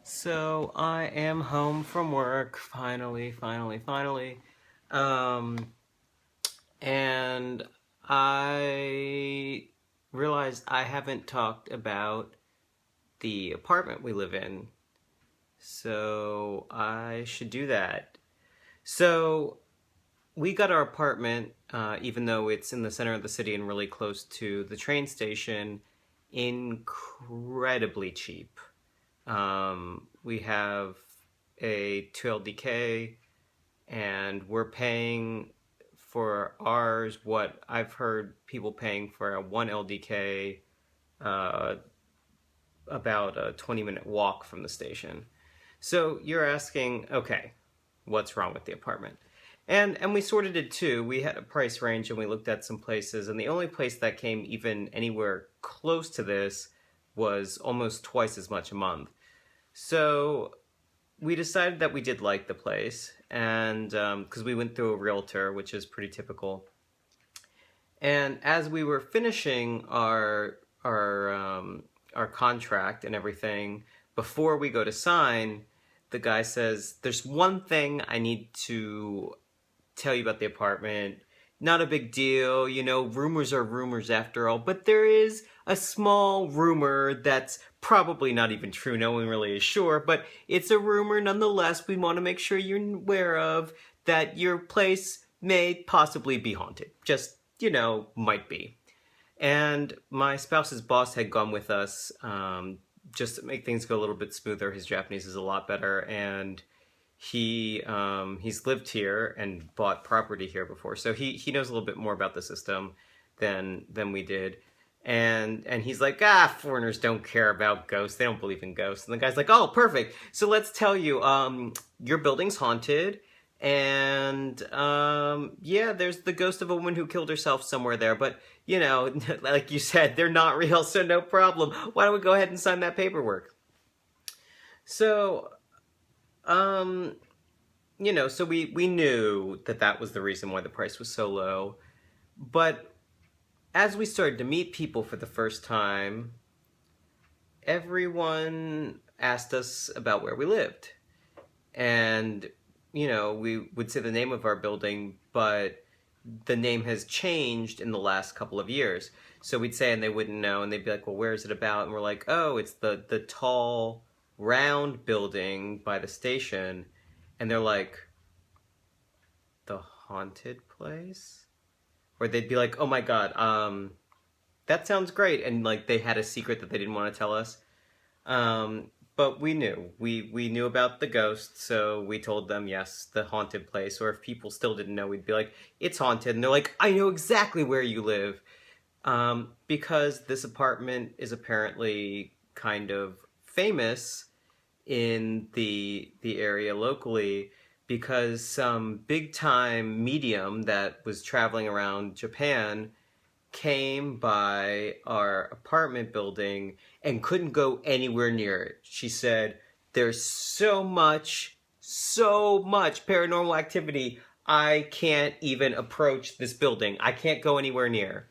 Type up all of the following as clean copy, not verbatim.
So I am home from work, finally. Um, and I realized I haven't talked about the apartment we live in. So I should do that. So we got our apartment, even though it's in the center of the city and really close to the train station, incredibly cheap. We have a 2 LDK, and we're paying for ours what I've heard people paying for a 1 LDK, uh, about a 20-minute walk from the station. So you're asking, okay, what's wrong with the apartment? And we sort of did too. We had a price range and we looked at some places, and the only place that came even anywhere close to this was almost twice as much a month. So we decided that we did like the place, and because we went through a realtor, which is pretty typical. And as we were finishing our contract and everything, before we go to sign, the guy says, "There's one thing I need to tell you about the apartment. Not a big deal, rumors are rumors after all, but there is a small rumor that's probably not even true. No one really is sure, but it's a rumor nonetheless. We want to make sure you're aware of that your place may possibly be haunted. Just, might be." And my spouse's boss had gone with us, just to make things go a little bit smoother. His Japanese is a lot better, and he's lived here and bought property here before, so he knows a little bit more about the system than we did. And he's like, foreigners don't care about ghosts. They don't believe in ghosts. And the guy's like, oh, perfect. So let's tell you, your building's haunted. And yeah, there's the ghost of a woman who killed herself somewhere there. But, like you said, they're not real, so no problem. Why don't we go ahead and sign that paperwork? So um, so we knew that that was the reason why the price was so low. But as we started to meet people for the first time, everyone asked us about where we lived. And, we would say the name of our building, but the name has changed in the last couple of years. So we'd say, and they wouldn't know, and they'd be like, well, where is it about? And we're like, oh, it's the tall, round building by the station. And they're like, the haunted place? Or they'd be like, oh my god, that sounds great. And like they had a secret that they didn't want to tell us. But we knew. We knew about the ghost, so we told them, yes, the haunted place. Or if people still didn't know, we'd be like, it's haunted. And they're like, I know exactly where you live. Because this apartment is apparently kind of famous in the area locally, because some big time medium that was traveling around Japan came by our apartment building and couldn't go anywhere near it. She said, there's so much paranormal activity. I can't even approach this building. I can't go anywhere near.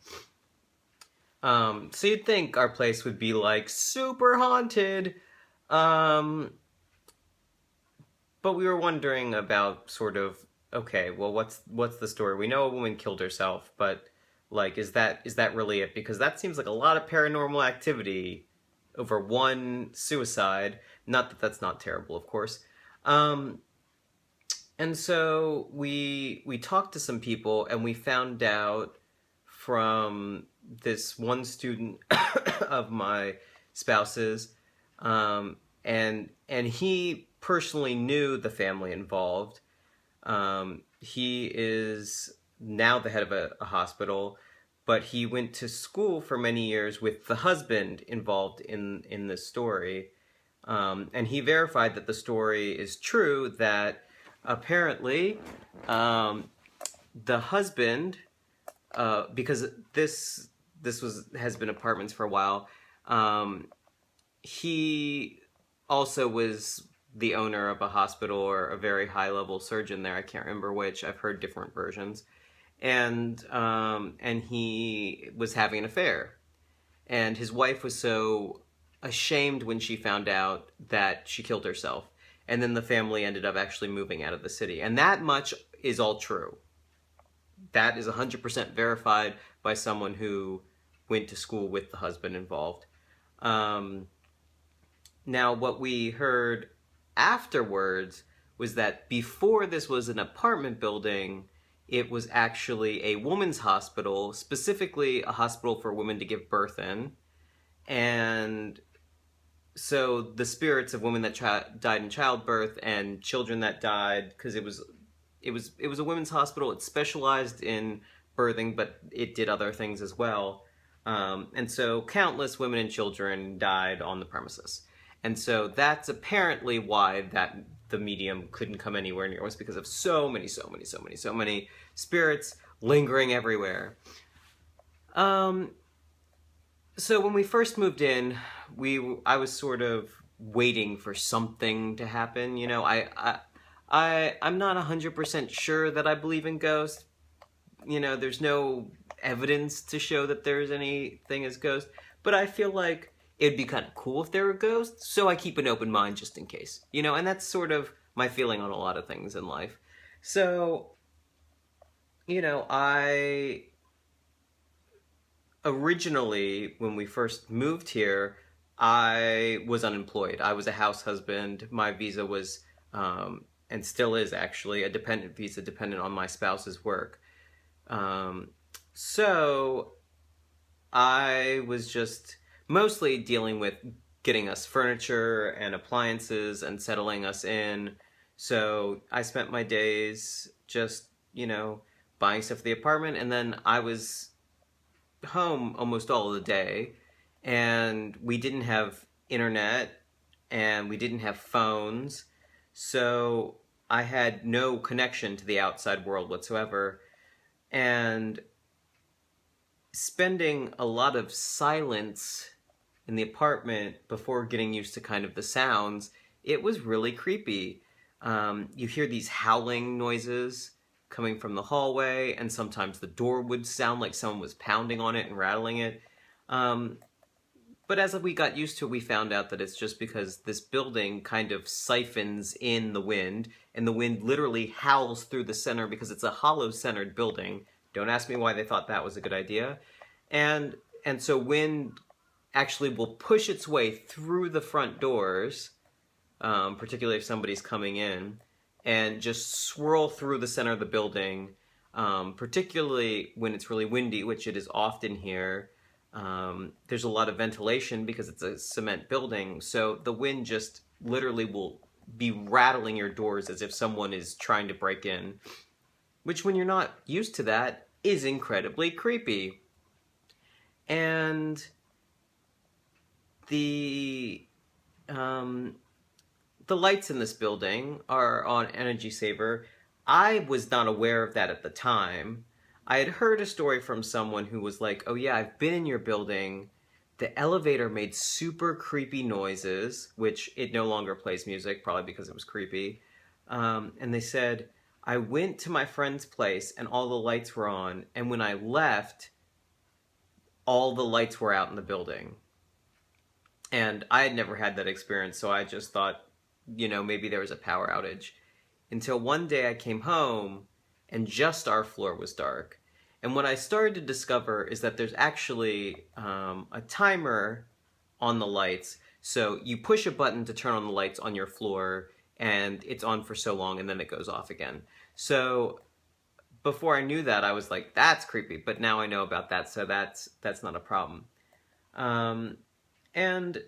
So you'd think our place would be like super haunted. Um, but we were wondering about sort of, okay, well, what's the story? We know a woman killed herself, but like, is that really it? Because that seems like a lot of paranormal activity over one suicide. Not that that's not terrible, of course. Um, and so we talked to some people, and we found out from this one student of my spouse's, and he personally knew the family involved. He is now the head of a hospital, but he went to school for many years with the husband involved in this story. And he verified that the story is true, that apparently the husband, because this has been apartments for a while, he also was the owner of a hospital, or a very high level surgeon there. I can't remember which. I've heard different versions. And he was having an affair, and his wife was so ashamed when she found out that she killed herself. And then the family ended up actually moving out of the city. And that much is all true. That is 100% verified by someone who went to school with the husband involved. Now, what we heard afterwards was that before this was an apartment building, it was actually a women's hospital, specifically a hospital for women to give birth in. And so the spirits of women that died in childbirth and children that died, because it was a women's hospital. It specialized in birthing, but it did other things as well. And so countless women and children died on the premises. And so that's apparently why the medium couldn't come anywhere near. It was because of so many spirits lingering everywhere. So when we first moved in, I was sort of waiting for something to happen. You know, I'm not 100% sure that I believe in ghosts. You know, there's no evidence to show that there's anything as ghosts, but I feel like it'd be kind of cool if there were ghosts, so I keep an open mind just in case. You know, and that's sort of my feeling on a lot of things in life. So, you know, originally, when we first moved here, I was unemployed. I was a house husband. My visa was, and still is actually, a dependent visa, dependent on my spouse's work. So I was just mostly dealing with getting us furniture and appliances and settling us in. So I spent my days just, you know, buying stuff for the apartment, and then I was home almost all of the day, and we didn't have internet and we didn't have phones, so I had no connection to the outside world whatsoever. And spending a lot of silence in the apartment before getting used to kind of the sounds, it was really creepy. You hear these howling noises coming from the hallway, and sometimes the door would sound like someone was pounding on it and rattling it. But as we got used to it, we found out that it's just because this building kind of siphons in the wind, and the wind literally howls through the center because it's a hollow-centered building. Don't ask me why they thought that was a good idea. And so wind actually will push its way through the front doors, particularly if somebody's coming in, and just swirl through the center of the building, particularly when it's really windy, which it is often here. There's a lot of ventilation because it's a cement building, so the wind just literally will be rattling your doors as if someone is trying to break in, which, when you're not used to that, is incredibly creepy. And the lights in this building are on Energy Saver. I was not aware of that at the time. I had heard a story from someone who was like, oh yeah, I've been in your building. The elevator made super creepy noises, which it no longer plays music, probably because it was creepy. And they said, I went to my friend's place and all the lights were on, and when I left, all the lights were out in the building. And I had never had that experience, so I just thought, you know, maybe there was a power outage. Until one day I came home and just our floor was dark. And what I started to discover is that there's actually a timer on the lights. So you push a button to turn on the lights on your floor, and it's on for so long, and then it goes off again. So before I knew that, I was like, that's creepy. But now I know about that, so that's not a problem. And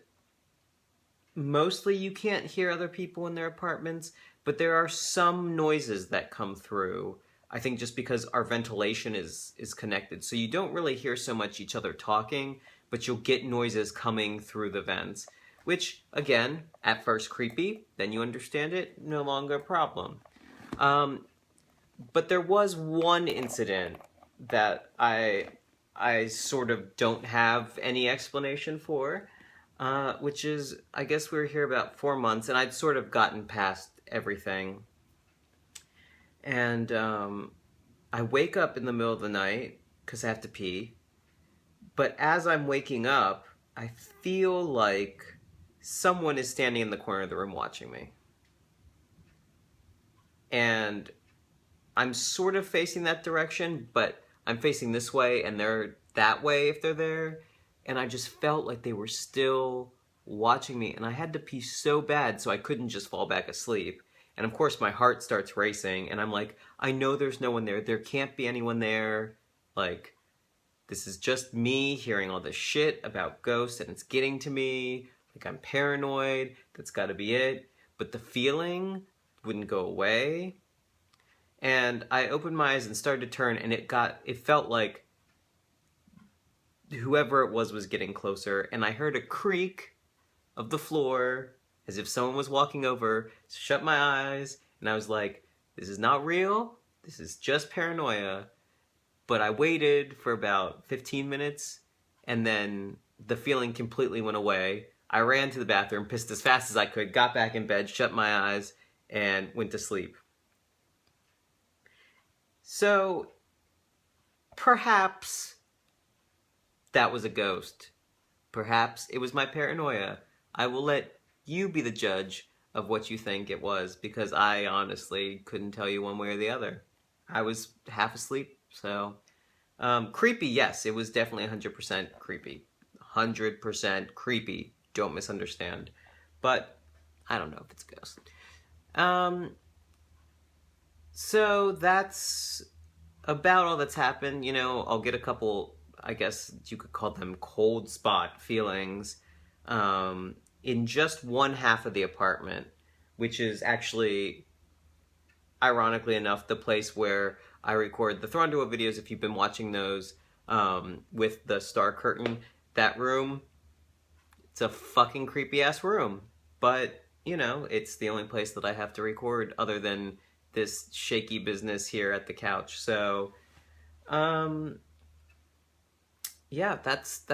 mostly you can't hear other people in their apartments, but there are some noises that come through. I think just because our ventilation is connected. So you don't really hear so much each other talking, but you'll get noises coming through the vents, which, again, at first creepy, then you understand it, no longer a problem. But there was one incident that I sort of don't have any explanation for, which is, I guess we were here about 4 months, and I'd sort of gotten past everything. And I wake up in the middle of the night because I have to pee. But as I'm waking up, I feel like someone is standing in the corner of the room watching me. And I'm sort of facing that direction, but I'm facing this way and they're that way if they're there. And I just felt like they were still watching me, and I had to pee so bad so I couldn't just fall back asleep. And of course my heart starts racing and I'm like, I know there's no one there. There can't be anyone there. Like, this is just me hearing all this shit about ghosts and it's getting to me. Like, I'm paranoid. That's got to be it. But the feeling wouldn't go away. And I opened my eyes and started to turn, and it felt like whoever it was getting closer, and I heard a creak of the floor as if someone was walking over. So shut my eyes, and I was like, this is not real. This is just paranoia. But I waited for about 15 minutes, and then the feeling completely went away. I ran to the bathroom, pissed as fast as I could, got back in bed, shut my eyes, and went to sleep. So, perhaps that was a ghost. Perhaps it was my paranoia. I will let you be the judge of what you think it was, because I honestly couldn't tell you one way or the other. I was half asleep, so... creepy, yes, it was definitely 100% creepy. 100% creepy. Don't misunderstand. But I don't know if it's a ghost. So that's about all that's happened. You know, I'll get a couple, I guess you could call them cold spot feelings, in just one half of the apartment, which is actually, ironically enough, the place where I record the Thronduo videos. If you've been watching those, with the star curtain, that room, it's a fucking creepy ass room. But, you know, it's the only place that I have to record other than this shaky business here at the couch. So, yeah, that's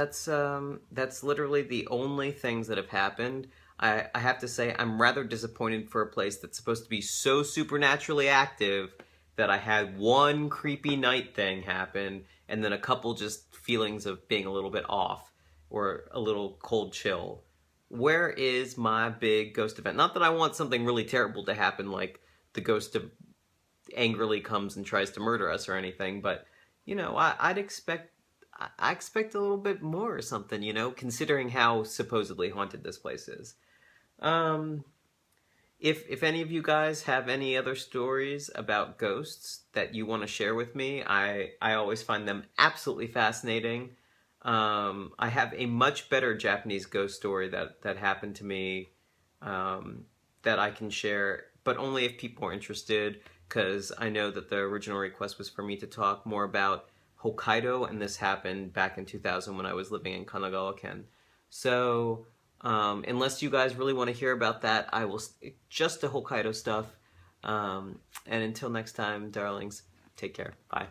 literally the only things that have happened. I have to say I'm rather disappointed for a place that's supposed to be so supernaturally active that I had one creepy night thing happen and then a couple just feelings of being a little bit off or a little cold chill. Where is my big ghost event? Not that I want something really terrible to happen, like the ghost of angrily comes and tries to murder us or anything, but, you know, I expect a little bit more or something, you know, considering how supposedly haunted this place is. If any of you guys have any other stories about ghosts that you want to share with me, I always find them absolutely fascinating. I have a much better Japanese ghost story that happened to me, that I can share, but only if people are interested, because I know that the original request was for me to talk more about Hokkaido, and this happened back in 2000 when I was living in Kanagawa-ken. So, unless you guys really want to hear about that, I will stick just to Hokkaido stuff. And until next time, darlings, take care. Bye.